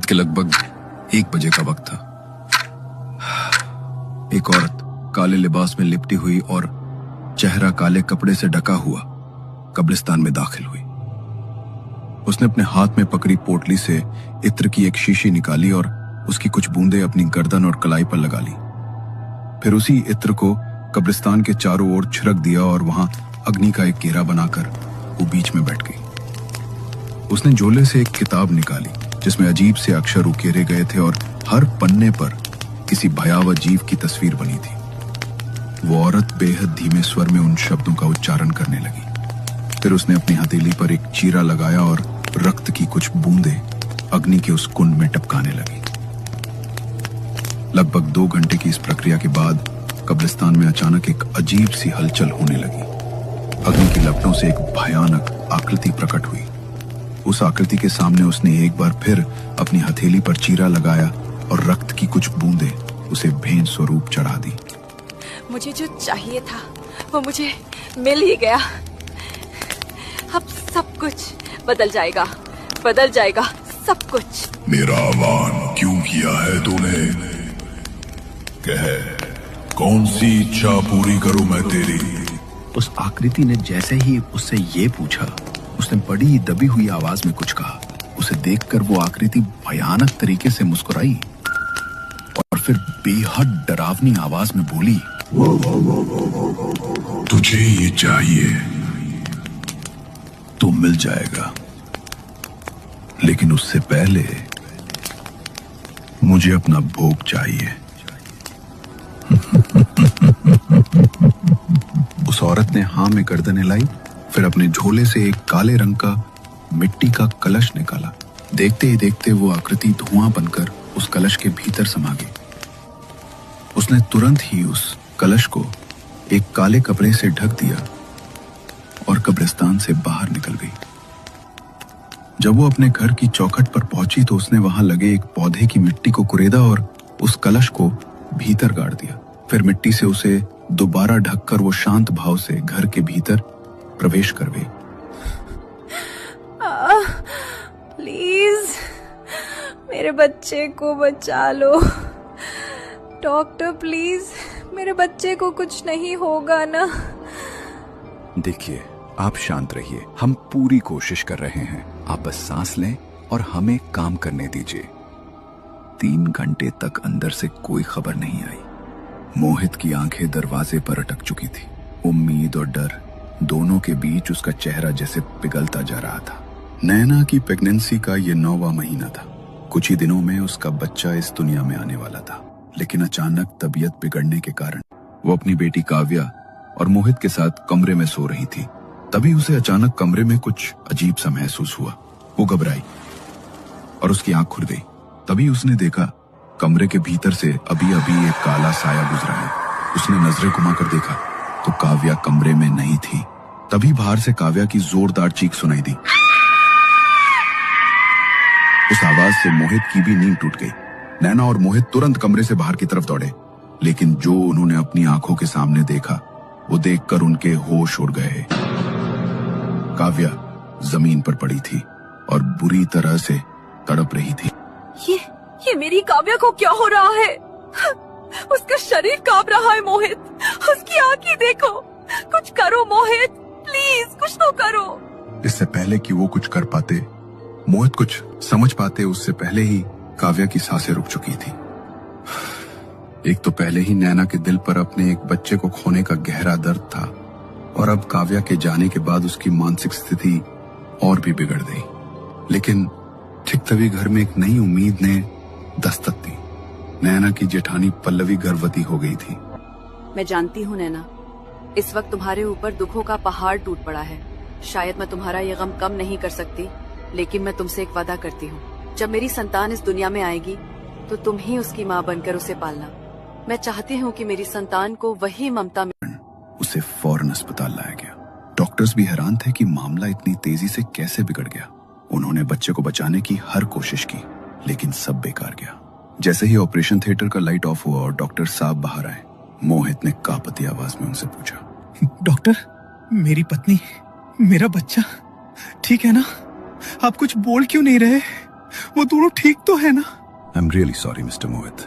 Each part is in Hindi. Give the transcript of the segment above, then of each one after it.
रात के लगभग 1 बजे का वक्त था। एक औरत काले लिबास में लिपटी हुई और चेहरा काले कपड़े से ढका हुआ कब्रिस्तान में दाखिल हुई। उसने अपने हाथ में पकड़ी पोटली से इत्र की एक शीशी निकाली और उसकी कुछ बूंदें अपनी गर्दन और कलाई पर लगा ली। फिर उसी इत्र को कब्रिस्तान के चारों ओर छिड़क दिया और वहां अग्नि का एक घेरा बनाकर वो बीच में बैठ गई। उसने झोले से एक किताब निकाली जिसमें अजीब से अक्षर उकेरे गए थे और हर पन्ने पर किसी भयावह जीव की तस्वीर बनी थी। वो औरत बेहद धीमे स्वर में उन शब्दों का उच्चारण करने लगी। फिर उसने अपनी हथेली पर एक चीरा लगाया और रक्त की कुछ बूंदें अग्नि के उस कुंड में टपकाने लगी। लगभग 2 घंटे की इस प्रक्रिया के बाद कब्रिस्तान में अचानक एक अजीब सी हलचल होने लगी। अग्नि की लपटों से एक भयानक आकृति प्रकट हुई। उस आकृति के सामने उसने एक बार फिर अपनी हथेली पर चीरा लगाया और रक्त की कुछ बूंदें उसे भेंट स्वरूप चढ़ा दी। मुझे जो चाहिए था वो मुझे मिल ही गया। अब सब कुछ बदल जाएगा सब कुछ। मेरा आह्वान क्यों किया है तूने? कह, कौन सी इच्छा पूरी करूं मैं तेरी? उस आकृति ने जैसे ही उससे ये पूछा, उसने बड़ी दबी हुई आवाज में कुछ कहा। उसे देखकर वो आकृति भयानक तरीके से मुस्कुराई और फिर बेहद डरावनी आवाज में बोली, तुझे ये चाहिए तो मिल जाएगा, लेकिन उससे पहले मुझे अपना भोग चाहिए। उस औरत ने हाँ में गर्दन हिलाई, फिर अपने झोले से एक काले रंग का मिट्टी का कलश निकाला। देखते ही देखते वो आकृति धुआं बनकर उस कलश के भीतर समा गई। उसने तुरंत ही उस कलश को एक काले कपड़े से ढक दिया और कब्रिस्तान से बाहर निकल गई। जब वो अपने घर की चौखट पर पहुंची तो उसने वहां लगे एक पौधे की मिट्टी को कुरेदा और उस कलश को भीतर गाड़ दिया। फिर मिट्टी से उसे दोबारा ढककर वो शांत भाव से घर के भीतर प्रवेश कर गई। प्लीज मेरे बच्चे को बचा लो डॉक्टर, प्लीज मेरे बच्चे को कुछ नहीं होगा ना। देखिए, आप शांत रहिए, हम पूरी कोशिश कर रहे हैं। आप बस सांस लें और हमें काम करने दीजिए। 3 घंटे तक अंदर से कोई खबर नहीं आई। मोहित की आंखें दरवाजे पर अटक चुकी थी। उम्मीद और डर दोनों के बीच उसका चेहरा जैसे पिघलता जा रहा था। नैना की प्रेगनेंसी का ये 9वां महीना था। कुछ ही दिनों में उसका बच्चा इस दुनिया में आने वाला था, लेकिन अचानक तबीयत बिगड़ने के कारण वो अपनी बेटी काव्या और मोहित के साथ कमरे में सो रही थी। तभी उसे अचानक कमरे में कुछ अजीब सा महसूस हुआ। वो घबराई और उसकी आंख खुल गई। तभी उसने देखा कमरे के भीतर से अभी अभी एक काला साया गुजरा है। उसने नजरें घुमाकर देखा तो काव्या कमरे में नहीं थी। तभी बाहर से काव्या की जोरदार चीख सुनाई दी। उस आवाज से मोहित की भी नींद टूट गई। नैना और मोहित तुरंत कमरे से बाहर की तरफ दौड़े, लेकिन जो उन्होंने अपनी आंखों के सामने देखा वो देखकर उनके होश उड़ गए। काव्या जमीन पर पड़ी थी और बुरी तरह से तड़प रही थी। ये मेरी काव्या को क्या हो रहा है? उसका शरीर कांप रहा है मोहित, उसकी आंखें देखो। कुछ करो मोहित, प्लीज कुछ तो करो। इससे पहले कि वो कुछ कर पाते, मोहित कुछ समझ पाते, उससे पहले ही काव्या की सांसें रुक चुकी थी। एक तो पहले ही नैना के दिल पर अपने एक बच्चे को खोने का गहरा दर्द था और अब काव्या के जाने के बाद उसकी मानसिक स्थिति और भी बिगड़ गई। लेकिन ठीक तभी घर में एक नई उम्मीद ने दस्तक दी। नैना की जेठानी पल्लवी गर्भवती हो गई थी। मैं जानती हूँ नैना, इस वक्त तुम्हारे ऊपर दुखों का पहाड़ टूट पड़ा है। शायद मैं तुम्हारा ये गम कम नहीं कर सकती, लेकिन मैं तुमसे एक वादा करती हूँ, जब मेरी संतान इस दुनिया में आएगी तो तुम ही उसकी माँ बनकर उसे पालना। मैं चाहती हूँ कि मेरी संतान को वही ममता में। उसे फौरन अस्पताल लाया गया। डॉक्टर्स भी हैरान थे कि मामला इतनी तेजी से कैसे बिगड़ गया। उन्होंने बच्चे को बचाने की हर कोशिश की, लेकिन सब बेकार गया। जैसे ही ऑपरेशन थिएटर का लाइट ऑफ हुआ और डॉक्टर साहब बाहर आए, मोहित ने कांपती आवाज में उनसे पूछा, डॉक्टर, मेरी पत्नी, मेरा बच्चा ठीक है ना? आप कुछ बोल क्यों नहीं रहे? वो दोनों ठीक तो है ना? I am really sorry mister Mohit.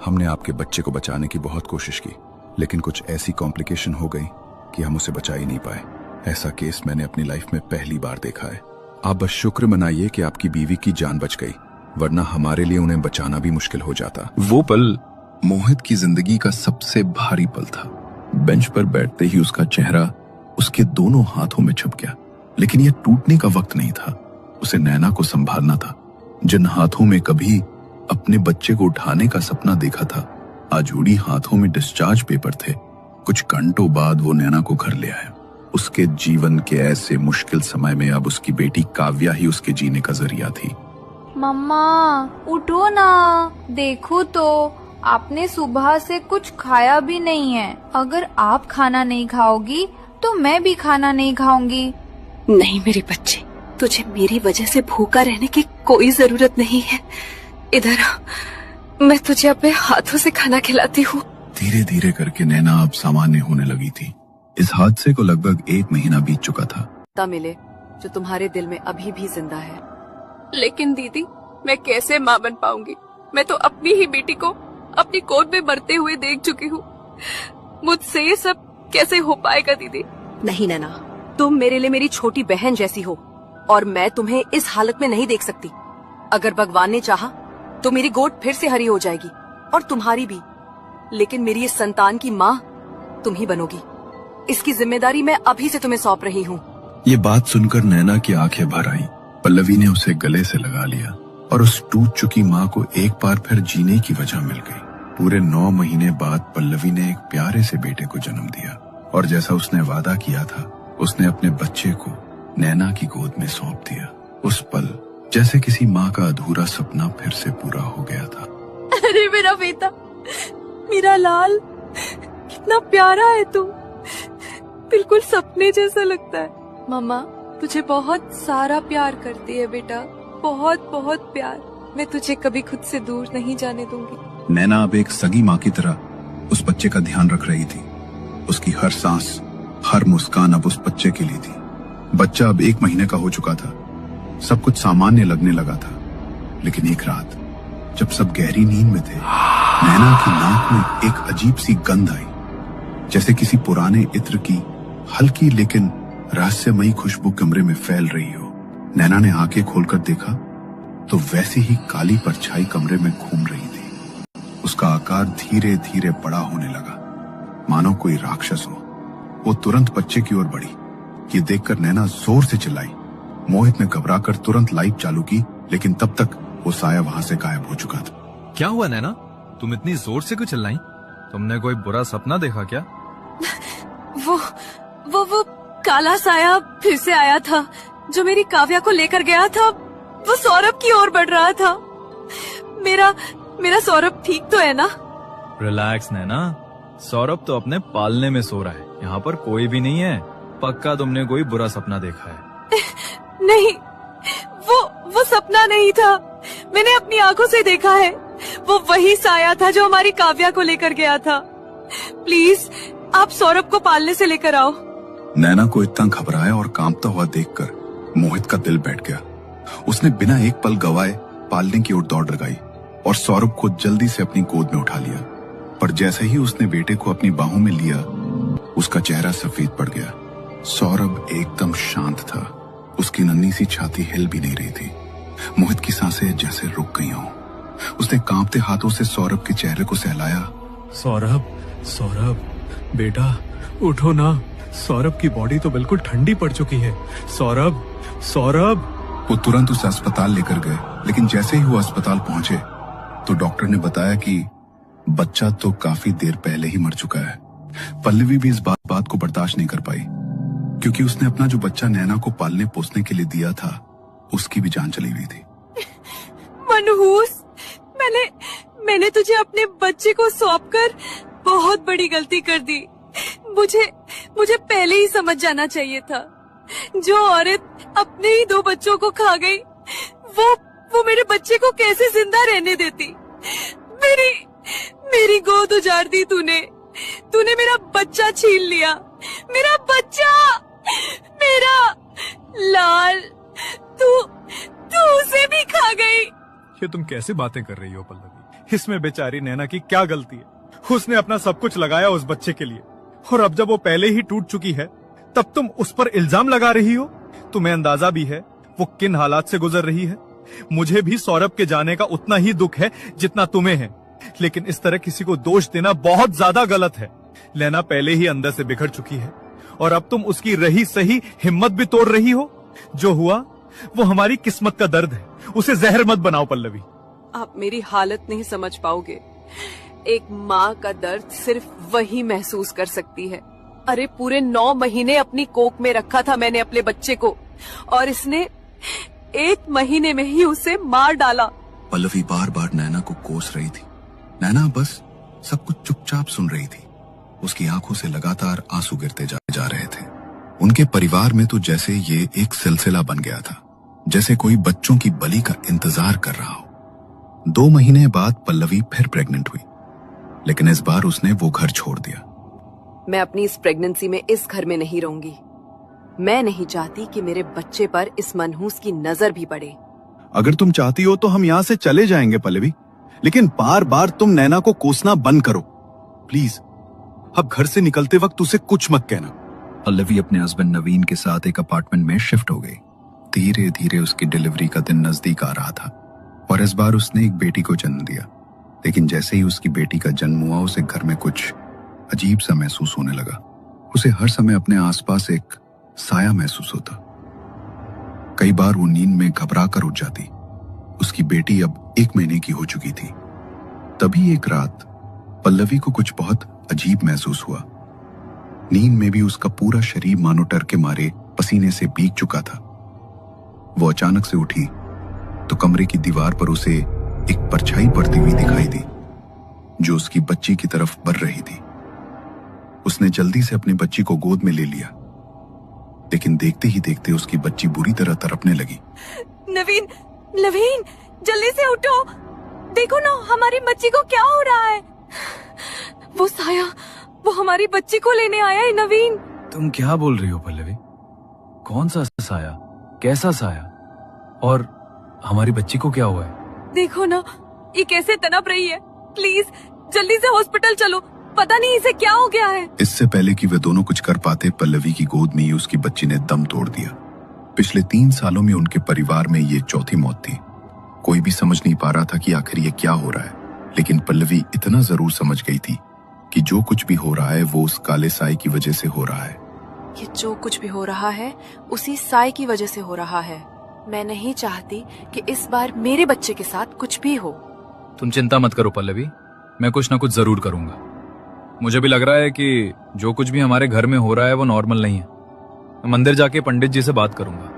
हमने आपके बच्चे को बचाने की बहुत कोशिश की, लेकिन कुछ ऐसी कॉम्प्लिकेशन हो गई कि हम उसे बचा ही नहीं पाए। ऐसा केस मैंने अपनी लाइफ में पहली बार देखा है। आप बस शुक्र मनाइए कि आपकी बीवी की जान बच गई, वरना हमारे लिए उन्हें बचाना भी मुश्किल हो जाता। वो पल मोहित की जिंदगी का सबसे भारी पल था। बेंच पर बैठते ही उसका चेहरा उसके दोनों हाथों में छप गया। लेकिन यह टूटने का वक्त नहीं था। उसे नैना को संभालना था। जिन हाथों में कभी अपने बच्चे को उठाने का सपना देखा था, आज उड़ी हाथों में डिस्चार्ज पेपर थे। कुछ घंटों बाद वो नैना को घर ले आया। उसके जीवन के ऐसे मुश्किल समय में अब उसकी बेटी काव्या ही उसके जीने का जरिया थी। मम्मा उठो ना, देखो तो आपने सुबह से कुछ खाया भी नहीं है। अगर आप खाना नहीं खाओगी तो मैं भी खाना नहीं खाऊंगी। नहीं मेरे बच्चे, तुझे मेरी वजह से भूखा रहने की कोई जरूरत नहीं है। इधर आ, मैं तुझे अपने हाथों से खाना खिलाती हूँ। धीरे धीरे करके नैना अब सामान्य होने लगी थी। इस हादसे को लगभग 1 महीना बीत चुका था। ता मिले जो तुम्हारे दिल में अभी भी जिंदा है। लेकिन दीदी, मैं कैसे माँ बन पाऊंगी? मैं तो अपनी ही बेटी को अपनी गोद में मरते हुए देख चुकी हूँ। मुझसे ये सब कैसे हो पाएगा दीदी? नहीं नैना, तुम मेरे लिए मेरी छोटी बहन जैसी हो और मैं तुम्हें इस हालत में नहीं देख सकती। अगर भगवान ने चाहा तो मेरी गोद फिर से हरी हो जाएगी और तुम्हारी भी। लेकिन मेरी इस संतान की माँ तुम ही बनोगी। इसकी जिम्मेदारी मैं अभी से तुम्हें सौंप रही हूँ। ये बात सुनकर नैना की आंखें भर आई। पल्लवी ने उसे गले से लगा लिया और उस टूट चुकी माँ को एक बार फिर जीने की वजह मिल गई। पूरे 9 महीने बाद पल्लवी ने एक प्यारे से बेटे को जन्म दिया और जैसा उसने वादा किया था, उसने अपने बच्चे को नैना की गोद में सौंप दिया। उस पल जैसे किसी माँ का अधूरा सपना फिर से पूरा हो गया था। अरे मेरा बेटा, मेरा लाल, कितना प्यारा है तू। बिल्कुल सपने जैसा लगता है। मम्मा तुझे बहुत सारा प्यार करती है बेटा, बहुत बहुत प्यार। मैं तुझे कभी खुद से दूर नहीं जाने दूंगी। नैना अब एक सगी माँ की तरह उस बच्चे का ध्यान रख रही थी। उसकी हर सांस, हर मुस्कान अब उस बच्चे के लिए थी। बच्चा अब 1 महीने का हो चुका था। सब कुछ सामान्य लगने लगा था। लेकिन एक रात जब सब गहरी नींद में थे, नैना की नाक में एक अजीब सी गंध आई, जैसे किसी पुराने इत्र की हल्की लेकिन रहस्यमयी खुशबू कमरे में फैल रही हो। नैना ने आंखें खोलकर देखा तो वैसी ही काली परछाई कमरे में घूम रही थी। उसका आकार धीरे धीरे बड़ा होने लगा, मानो कोई राक्षस हो। वो तुरंत बच्चे की ओर बढ़ी। ये देखकर नैना जोर से चिल्लाई। मोहित ने घबराकर तुरंत लाइट चालू की, लेकिन तब तक वो साया वहां से गायब हो चुका था। क्या हुआ नैना, तुम इतनी जोर से क्यों चिल्लाई? तुमने कोई बुरा सपना देखा क्या? वो काला साया फिर से आया था जो मेरी काव्या को लेकर गया था। वो सौरभ की ओर बढ़ रहा था। मेरा सौरभ ठीक तो है ना? रिलैक्स नैना, सौरभ तो अपने पालने में सो रहा है। यहाँ पर कोई भी नहीं है। पक्का तुमने कोई बुरा सपना देखा है। नहीं, वो सपना नहीं था। मैंने अपनी आंखों से देखा है। वो वही साया था जो हमारी काव्या को लेकर गया था। प्लीज आप सौरभ को पालने से लेकर आओ। नैना को इतना घबराया और कांपता हुआ देखकर मोहित का दिल बैठ गया। उसने बिना एक पल गवाए पालने की ओर दौड़ लगाई और सौरभ को जल्दी से अपनी गोद में उठा लिया। पर जैसे ही उसने बेटे को अपनी बाहों में लिया, उसका चेहरा सफेद पड़ गया। सौरभ एकदम शांत था। उसकी नन्ही सी छाती हिल भी नहीं रही थी। मोहित की सांसें जैसे रुक गई हों। उसने कांपते हाथों से सौरभ के चेहरे को सहलाया। सौरभ बेटा उठो ना। सौरभ की बॉडी तो बिल्कुल ठंडी पड़ चुकी है। सौरभ। वो तुरंत उसे अस्पताल लेकर गए, लेकिन जैसे ही वो अस्पताल पहुंचे तो डॉक्टर ने बताया कि बच्चा तो काफी देर पहले ही मर चुका है। पल्लवी भी इस बात को बर्दाश्त नहीं कर पाई, क्योंकि उसने अपना जो बच्चा नैना को पालने पोसने के लिए दिया था, उसकी भी जान चली हुई थी। मनहूस, मैंने तुझे अपने बच्चे को सौंपकर बहुत बड़ी गलती कर दी। मुझे पहले ही समझ जाना चाहिए था। जो औरत अपने ही 2 बच्चों को खा गई, वो मेरे बच्चे को कैसे जिंदा रहने देती? मेरी गोद उजाड़ दी तूने मेरा बच्चा छीन लिया। मेरा बच्चा, मेरा लाल, तू उसे भी खा गई। ये तुम कैसे बातें कर रही हो पल्लवी? इसमें बेचारी नैना की क्या गलती है? उसने अपना सब कुछ लगाया उस बच्चे के लिए, और अब जब वो पहले ही टूट चुकी है तब तुम उस पर इल्जाम लगा रही हो। तुम्हें अंदाजा भी है वो किन हालात से गुजर रही है? मुझे भी सौरभ के जाने का उतना ही दुख है जितना तुम्हें है, लेकिन इस तरह किसी को दोष देना बहुत ज्यादा गलत है। नैना पहले ही अंदर से बिखर चुकी है और अब तुम उसकी रही सही हिम्मत भी तोड़ रही हो। जो हुआ वो हमारी किस्मत का दर्द है, उसे जहर मत बनाओ पल्लवी। आप मेरी हालत नहीं समझ पाओगे। एक माँ का दर्द सिर्फ वही महसूस कर सकती है। अरे पूरे 9 महीने अपनी कोख में रखा था मैंने अपने बच्चे को, और इसने 1 महीने में ही उसे मार डाला। पल्लवी बार बार नैना को कोस रही थी। नैना बस सब कुछ चुपचाप सुन रही थी। उसकी आंखों से लगातार आंसू गिरते जा रहे थे। उनके परिवार में तो जैसे ये एक सिलसिला बन गया था, जैसे कोई बच्चों की बलि का इंतजार कर रहा हो। 2 महीने बाद पल्लवी फिर प्रेग्नेंट हुई, लेकिन इस बार उसने वो घर छोड़ दिया। मैं अपनी इस प्रेगनेंसी में इस घर में नहीं रहूंगी। मैं नहीं चाहती कि मेरे बच्चे पर इस मनहूस की नजर भी पड़े। अगर तुम चाहती हो तो हम यहाँ से चले जाएंगे पल्लवी, लेकिन बार बार तुम नैना को कोसना बंद करो प्लीज। अब घर से निकलते वक्त उसे कुछ मत कहना। पल्लवी अपने हस्बैंड नवीन के साथ एक अपार्टमेंट में शिफ्ट हो गई। धीरे धीरे उसकी डिलीवरी का दिन नजदीक आ रहा था और इस बार उसने एक बेटी को जन्म दिया। लेकिन जैसे ही उसकी बेटी का जन्म हुआ, उसे घर में कुछ अजीब सा महसूस होने लगा। उसे हर समय अपने आसपास एक साया महसूस होता। कई बार वो नींद में घबरा कर उठ जाती। उसकी बेटी अब 1 महीने की हो चुकी थी। तभी एक रात पल्लवी को कुछ बहुत अजीब महसूस हुआ। नींद में भी उसका पूरा शरीर मानो डर के मारे पसीने से भीग चुका था। वो अचानक से उठी तो कमरे की दीवार पर उसे एक परछाई पड़ती हुई दिखाई दी, जो उसकी बच्ची की तरफ बढ़ रही थी। उसने जल्दी से अपनी बच्ची को गोद में ले लिया, लेकिन देखते ही देखते उसकी बच्ची बुरी तरह तड़पने लगी। नवीन, नवीन, जल्दी से उठो, देखो ना हमारी बच्ची को क्या हो रहा है। वो साया, वो हमारी बच्ची को लेने आया है। नवीन, तुम क्या बोल रही हो पल्लवी? कौन सा साया? कैसा साया? और हमारी बच्ची को क्या हुआ है? देखो ना ये कैसे तड़प रही है। प्लीज जल्दी से हॉस्पिटल चलो, पता नहीं इसे क्या हो गया है। इससे पहले कि वे दोनों कुछ कर पाते, पल्लवी की गोद में ही उसकी बच्ची ने दम तोड़ दिया। पिछले 3 सालों में उनके परिवार में ये चौथी मौत थी। कोई भी समझ नहीं पा रहा था कि आखिर ये क्या हो रहा है, लेकिन पल्लवी इतना जरूर समझ गई थी कि जो कुछ भी हो रहा है वो उस काले साए की वजह से हो रहा है। ये जो कुछ भी हो रहा है उसी साए की वजह से हो रहा है। मैं नहीं चाहती कि इस बार मेरे बच्चे के साथ कुछ भी हो। तुम चिंता मत करो पल्लवी, मैं कुछ ना कुछ जरूर करूंगा। मुझे भी लग रहा है कि जो कुछ भी हमारे घर में हो रहा है वो नॉर्मल नहीं है। मैं मंदिर जाके पंडित जी से बात करूंगा।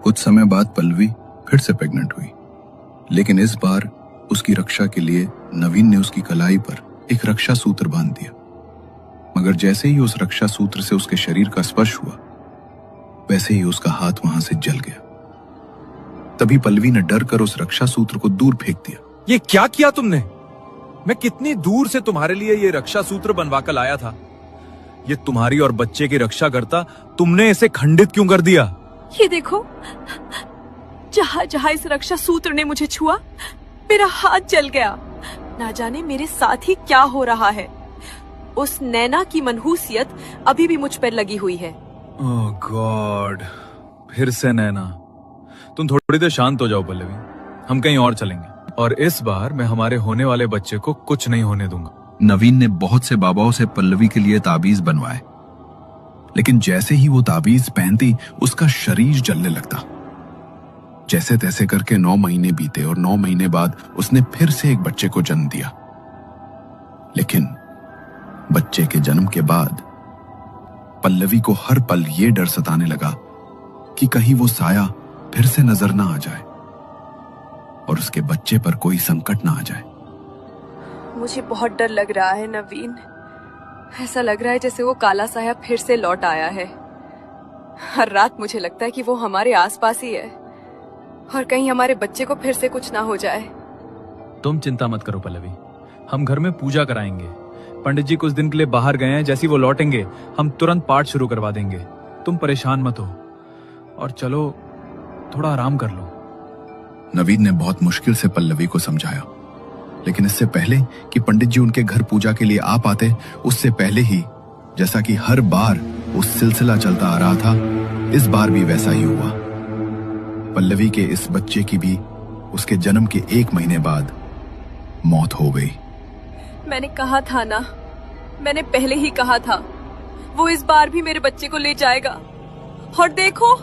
कुछ समय बाद पल्लवी फिर से प्रेग्नेंट हुई, लेकिन इस बार उसकी रक्षा के लिए नवीन ने उसकी कलाई पर एक रक्षा सूत्र बांध दिया। मगर जैसे ही उस रक्षा सूत्र से उसके शरीर का स्पर्श हुआ, वैसे ही उसका हाथ वहां से जल गया। तभी पल्लवी ने डर कर उस रक्षा सूत्र को दूर फेंक दिया। ये क्या किया तुमने? मैं कितनी दूर से तुम्हारे लिए ये रक्षा सूत्र बनवा कर लाया था। ये तुम्हारी और बच्चे की रक्षा करता, तुमने इसे खंडित क्यों कर दिया? ये देखो, जहाँ जहाँ इस रक्षा सूत्र ने मुझे छुआ, मेरा हाथ जल गया। ना जाने मेरे साथ ही क्या हो रहा है। उस नैना की मनहूसियत अभी भी मुझ पर लगी हुई है। ओह गॉड, फिर से नैना। तुम थोड़ी देर शांत हो जाओ पल्लवी, हम कहीं और चलेंगे, और इस बार मैं हमारे होने वाले बच्चे को कुछ नहीं होने दूंगा। नवीन ने बहुत से बाबाओं से पल्लवी के लिए ताबीज बनवाए, लेकिन जैसे ही वो ताबीज पहनती उसका शरीर जलने लगता। जैसे तैसे करके 9 महीने बीते और 9 महीने बाद उसने फिर से एक बच्चे को जन्म दिया। लेकिन बच्चे के जन्म के बाद पल्लवी को हर पल ये डर सताने लगा कि कहीं वो साया फिर से नजर ना आ जाए और उसके बच्चे पर कोई संकट ना आ जाए। मुझे बहुत डर लग रहा है नवीन। ऐसा लग रहा है जैसे वो काला साया फिर से लौट आया है। हर रात मुझे लगता है कि वो हमारे आसपास ही है और कहीं हमारे बच्चे को फिर से कुछ ना हो जाए। तुम चिंता मत करो पल्लवी, हम घर में पूजा कराएंगे। पंडित जी कुछ दिन के लिए बाहर गए हैं, जैसे ही वो लौटेंगे हम तुरंत पाठ शुरू करवा देंगे। तुम परेशान मत हो और चलो थोड़ा आराम कर लो। नवीन ने बहुत मुश्किल से पल्लवी को समझाया, लेकिन इससे पहले कि पंडित जी उनके घर पूजा के लिए आ पाते, उससे पहले ही, जैसा कि हर बार वो सिलसिला चलता आ रहा था, इस बार भी वैसा ही हुआ। पल्लवी के इस बच्चे की भी उसके जन्म के 1 महीने बाद मौत हो गई। मैंने कहा था ना, मैंने पहले ही कहा था, वो इस बार भी मेरे बच्चे को ले जाएगा। और देखो,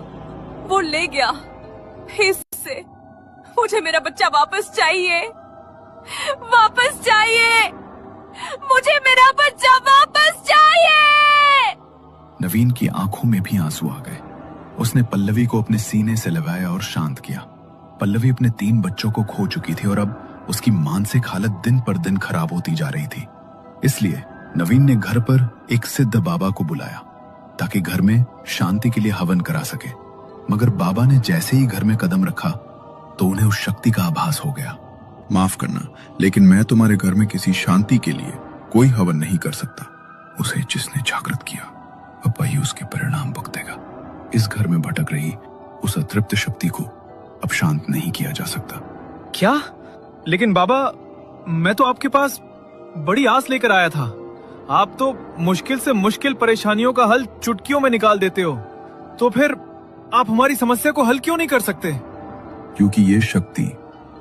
वो ले गया। फिर से मुझे मेरा बच्चा वापस चाहिए, वापस चाहिए, मुझे मेरा बच्चा वापस चाहिए। नवीन की आंखों में भी आंसू आ गए। उसने पल्लवी को अपने सीने से लगाया और शांत किया। पल्लवी अपने 3 बच्चों को खो चुकी थी और अब उसकी मानसिक हालत दिन पर दिन खराब होती जा रही थी। इसलिए नवीन ने घर पर एक सिद्ध बाबा को बुलाया ताकि घर में शांति के लिए हवन करा सके। मगर बाबा ने जैसे ही घर में कदम रखा तो उन्हें उस शक्ति का आभास हो गया। माफ करना, लेकिन मैं तुम्हारे घर में किसी शांति के लिए कोई हवन नहीं कर सकता। उसे जिसने जागृत किया, अब वही उसके परिणाम भुगतेगा। इस घर में भटक रही उस अतृप्त शक्ति को अब शांत नहीं किया जा सकता। क्या? लेकिन बाबा, मैं तो आपके पास बड़ी आस लेकर आया था। आप तो मुश्किल से मुश्किल परेशानियों का हल चुटकियों में निकाल देते हो। तो फिर आप हमारी समस्या को हल क्यों नहीं कर सकते? क्योंकि ये शक्ति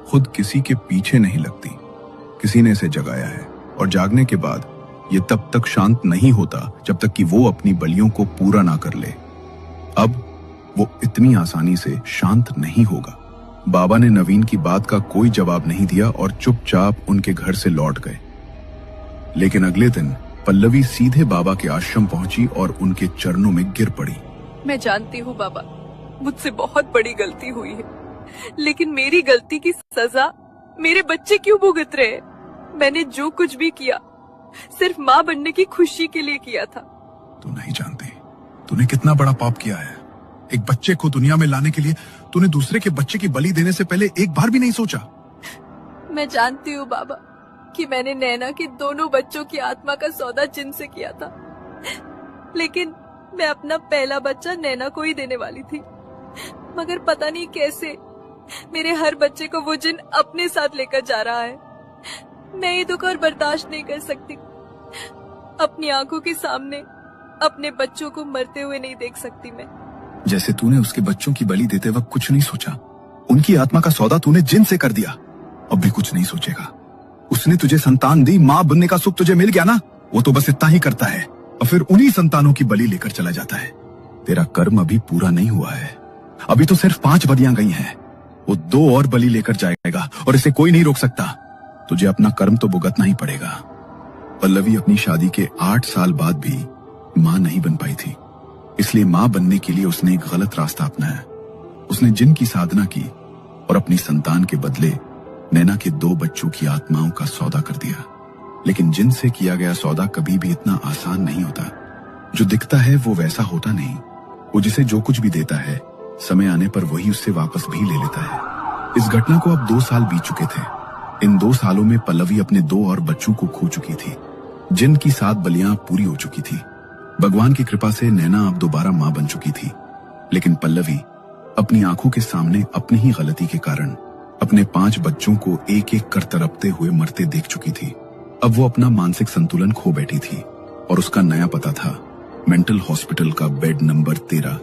खुद किसी के पीछे नहीं लगती। किसी ने इसे जगाया है और जागने के बाद ये तब तक शांत नहीं होता जब तक कि वो अपनी बलियों को पूरा ना कर ले। अब वो इतनी आसानी से शांत नहीं होगा। बाबा ने नवीन की बात का कोई जवाब नहीं दिया और चुपचाप उनके घर से लौट गए। लेकिन अगले दिन पल्लवी सीधे बाबा के आश्रम पहुंची और उनके चरणों में गिर पड़ी। मैं जानती हूँ बाबा, मुझसे बहुत बड़ी गलती हुई है, लेकिन मेरी गलती की सजा मेरे बच्चे क्यों भुगत रहे? मैंने जो कुछ भी किया सिर्फ माँ बनने की खुशी के लिए किया था। तू नहीं जानती तूने कितना बड़ा पाप किया है। एक बच्चे को दुनिया में लाने के लिए तूने दूसरे के बच्चे की बलि देने से पहले एक बार भी नहीं सोचा। मैं जानती हूँ बाबा कि मैंने नैना के दोनों बच्चों की आत्मा का सौदा जिन से किया था, लेकिन मैं अपना पहला बच्चा नैना को ही देने वाली थी। मगर पता नहीं कैसे मेरे हर बच्चे को वो जिन अपने साथ लेकर जा रहा है। मैं ये दुख और बर्दाश्त नहीं कर सकती। अपनी आंखों के सामने अपने बच्चों को मरते हुए नहीं देख सकती मैं। जैसे तूने उसके बच्चों की बलि देते वक्त कुछ नहीं सोचा, उनकी आत्मा का सौदा तूने जिन से कर दिया, अब भी कुछ नहीं सोचेगा। उसने तुझे संतान दी, माँ बनने का सुख तुझे मिल गया ना, वो तो बस इतना ही करता है और फिर उन्हीं संतानों की बलि लेकर चला जाता है। तेरा कर्म अभी पूरा नहीं हुआ है। अभी तो सिर्फ 5 बलियां गई हैं। वो 2 और बलि लेकर जाएगा और इसे कोई नहीं रोक सकता। तुझे अपना कर्म तो भुगतना ही पड़ेगा। पल्लवी अपनी शादी के 8 साल बाद भी माँ नहीं बन पाई थी, इसलिए माँ बनने के लिए उसने एक गलत रास्ता अपनाया। उसने जिन की साधना की और अपनी संतान के बदले नैना के 2 बच्चों की आत्माओं का सौदा कर दिया। लेकिन जिन से किया गया सौदा कभी भी इतना आसान नहीं होता। जो दिखता है वो वैसा होता नहीं। वो जिसे जो कुछ भी देता है, समय आने पर वही उससे वापस भी ले लेता है। इस घटना को अब 2 साल बीत चुके थे। इन 2 सालों में पल्लवी अपने 2 और बच्चों को खो चुकी थी। जिन की 7 बलियां पूरी हो चुकी थी। भगवान की कृपा से नैना अब दोबारा माँ बन चुकी थी। लेकिन पल्लवी अपनी आंखों के सामने अपनी ही गलती के कारण अपने 5 बच्चों को एक एक कर तड़पते हुए मरते देख चुकी थी। अब वो अपना मानसिक संतुलन खो बैठी थी और उसका नया पता था मेंटल हॉस्पिटल का बेड नंबर 13।